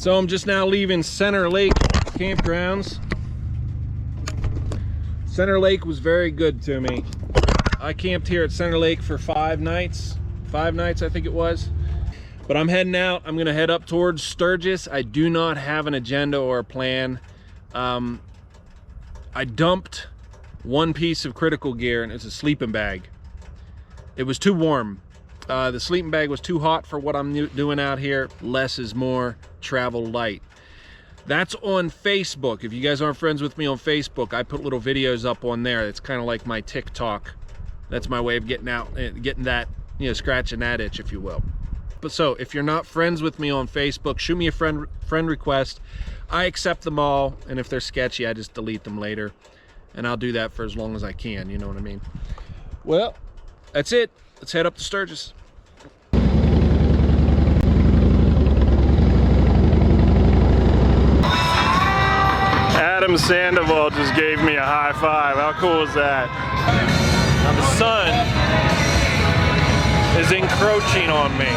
So I'm just now leaving Center Lake campgrounds. Center Lake was very good to me. I camped here at Center Lake for 5 nights. 5 nights, I think it was. But I'm heading out. I'm gonna head up towards Sturgis. I do not have an agenda or a plan. I dumped one piece of critical gear, and it's a sleeping bag. It was too warm. The sleeping bag was too hot for what I'm doing out here. Less is more, travel light. That's on Facebook. If you guys aren't friends with me on Facebook, I put little videos up on there. It's kind of like my TikTok. That's my way of getting out, getting that, you know, scratching that itch, if you will. But so, if you're not friends with me on Facebook, shoot me a friend request. I accept them all, and if they're sketchy, I just delete them later. And I'll do that for as long as I can, you know what I mean? Well, that's it. Let's head up to Sturgis. Adam Sandaval just gave me a high five. How cool is that? Now the sun is encroaching on me.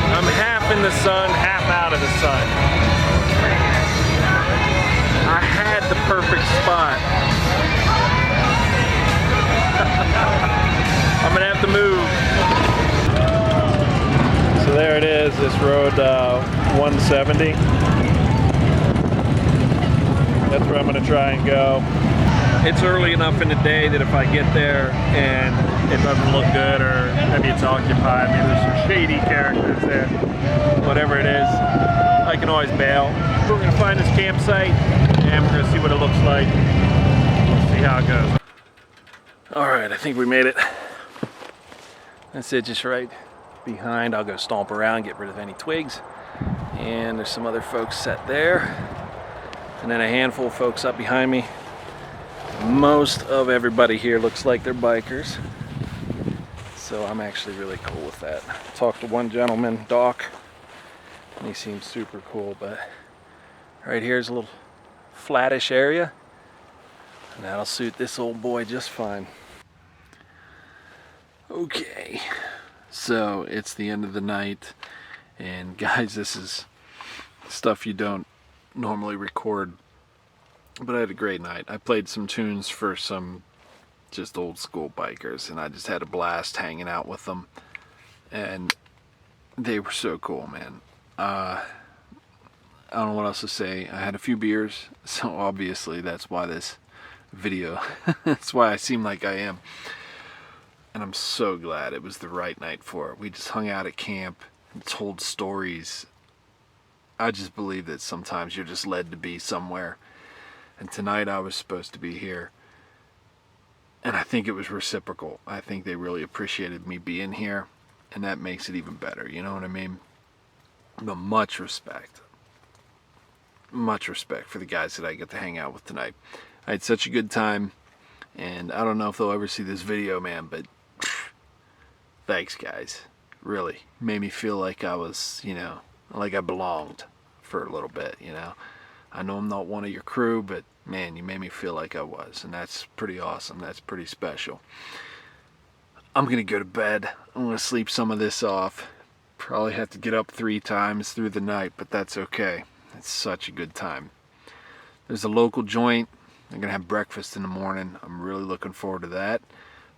I'm half in the sun, half out of the sun. I had the perfect spot. I'm gonna have to move. So there it is, this road 170. That's where I'm gonna try and go. It's early enough in the day that if I get there and it doesn't look good, or maybe it's occupied, maybe there's some shady characters there, whatever it is, I can always bail. We're gonna find this campsite and we're gonna see what it looks like. We'll see how it goes. All right, I think we made it. That's it, just right behind. I'll go stomp around, get rid of any twigs. And there's some other folks set there. And then a handful of folks up behind me. Most of everybody here looks like they're bikers. So I'm actually really cool with that. Talked to one gentleman, Doc, and he seems super cool, but right here's a little flattish area. And that'll suit this old boy just fine. Okay, so it's the end of the night, and guys, this is stuff you don't normally record, but I had a great night. I played some tunes for some just old school bikers, and I just had a blast hanging out with them, and they were so cool, man. I don't know what else to say. I had a few beers, so obviously that's why this video, that's why I seem like I am. And I'm so glad it was the right night for it. We just hung out at camp and told stories. I just believe that sometimes you're just led to be somewhere. And tonight I was supposed to be here. And I think it was reciprocal. I think they really appreciated me being here. And that makes it even better, you know what I mean? But much respect. Much respect for the guys that I get to hang out with tonight. I had such a good time. And I don't know if they'll ever see this video, man, but thanks, guys. Really made me feel like I was, you know, like I belonged for a little bit, you know. I know I'm not one of your crew, but man, you made me feel like I was, and that's pretty awesome. That's pretty special. I'm gonna go to bed. I'm gonna sleep some of this off. Probably have to get up 3 times through the night, but that's okay. It's such a good time. There's a local joint. I'm gonna have breakfast in the morning. I'm really looking forward to that.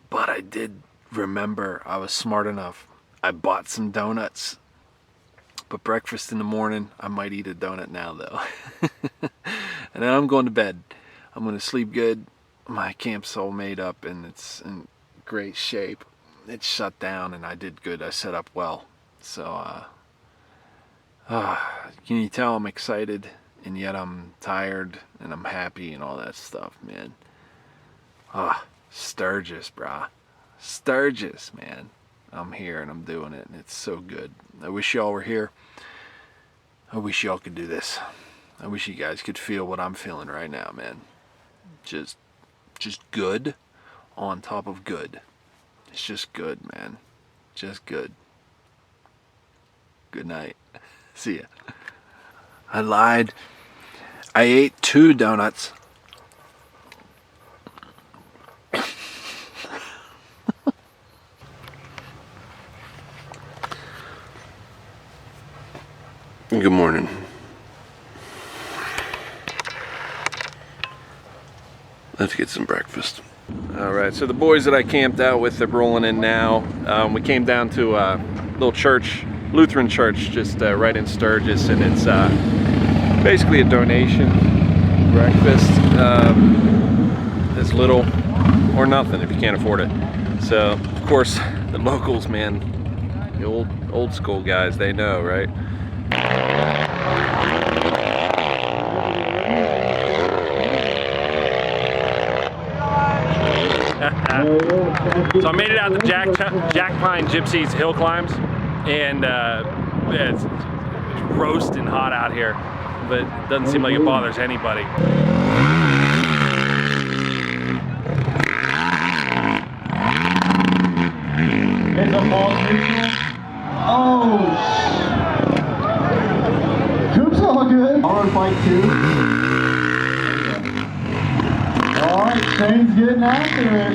But I did remember, I was smart enough. I bought some donuts. But breakfast in the morning, I might eat a donut now though. And then I'm going to bed. I'm going to sleep good. My camp's all made up and it's in great shape. It's shut down and I did good. I set up well. So, can you tell I'm excited and yet I'm tired and I'm happy and all that stuff, man. Sturgis, brah. Sturgis, man. I'm here and I'm doing it and it's so good. I wish y'all were here. I wish y'all could do this. I wish you guys could feel what I'm feeling right now, man. Just good on top of good. It's just good, man. Just good. Good night. See ya. I lied. I ate 2 donuts. Good morning. Let's get some breakfast. All right, so the boys that I camped out with are rolling in now. We came down to a little church, Lutheran church, just right in Sturgis, and it's basically a donation breakfast. It's little or nothing if you can't afford it. So, of course, the locals, man, the old school guys, they know, right? So I made it out to Jack Pine Gypsies hill climbs, and it's roasting hot out here, but it doesn't seem like it bothers anybody. It's a ball neutral. Oh! Coop's all good. Hard fight too. Alright, Shane's getting after it.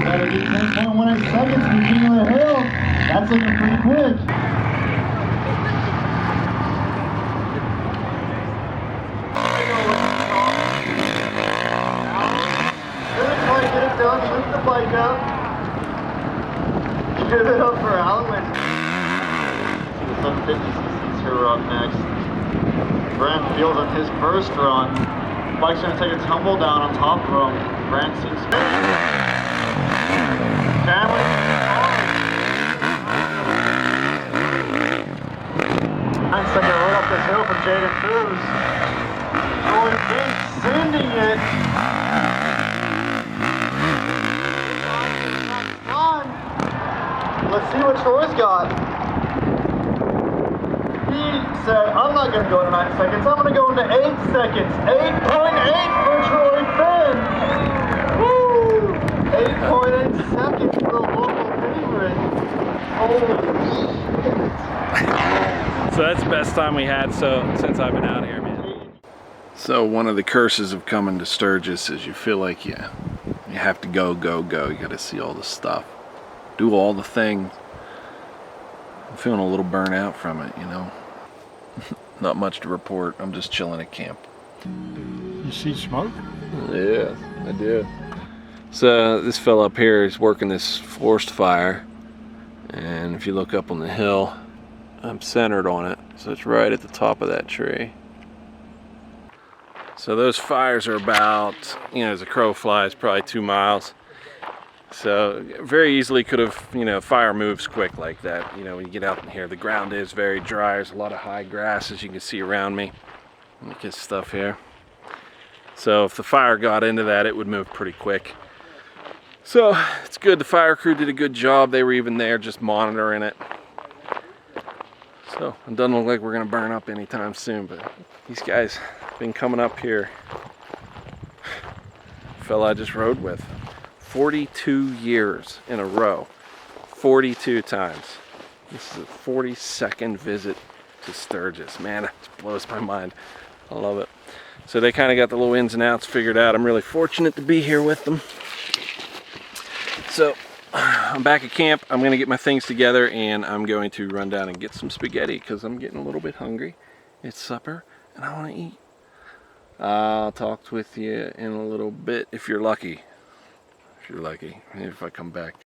Gotta get 10.18 seconds from the king of the hill. That's looking pretty quick. Good, Mike, get it done. Lift the bike up. Give it up for Alan. The 750cc's here up next. Brent Fields on his first run. Bike's gonna take a tumble down on top of him. Brent seems family. 9 second right up this hill from Jaden Cruz. Going deep, sending it. Let's see what Troy's got. He said, I'm not going to go into 9 seconds. I'm going to go into 8 seconds. 8.8 for Troy Finn. Woo! 8.8 seconds for the local favorite. Holy shit. So that's the best time we had since I've been out here, man. So one of the curses of coming to Sturgis is you feel like you have to go. You got to see all the stuff. Do all the things. I'm feeling a little burnt out from it, you know. Not much to report. I'm just chilling at camp. You see smoke? Yeah, I did. So this fella up here is working this forest fire, and if you look up on the hill, I'm centered on it, so it's right at the top of that tree. So those fires are about, as a crow flies, probably 2 miles. So very easily could have, fire moves quick like that. When you get out in here, the ground is very dry. There's a lot of high grass, as you can see around me. Look at this stuff here. So if the fire got into that, it would move pretty quick. So it's good. The fire crew did a good job. They were even there just monitoring it. So it doesn't look like we're going to burn up anytime soon, but these guys have been coming up here. Fella I just rode with. 42 years in a row, 42 times. This is a 42nd visit to Sturgis. Man, it blows my mind. I love it. So they kind of got the little ins and outs figured out. I'm really fortunate to be here with them. So I'm back at camp. I'm gonna get my things together and I'm going to run down and get some spaghetti because I'm getting a little bit hungry. It's supper and I want to eat. I'll talk with you in a little bit if you're lucky. If you're lucky, maybe if I come back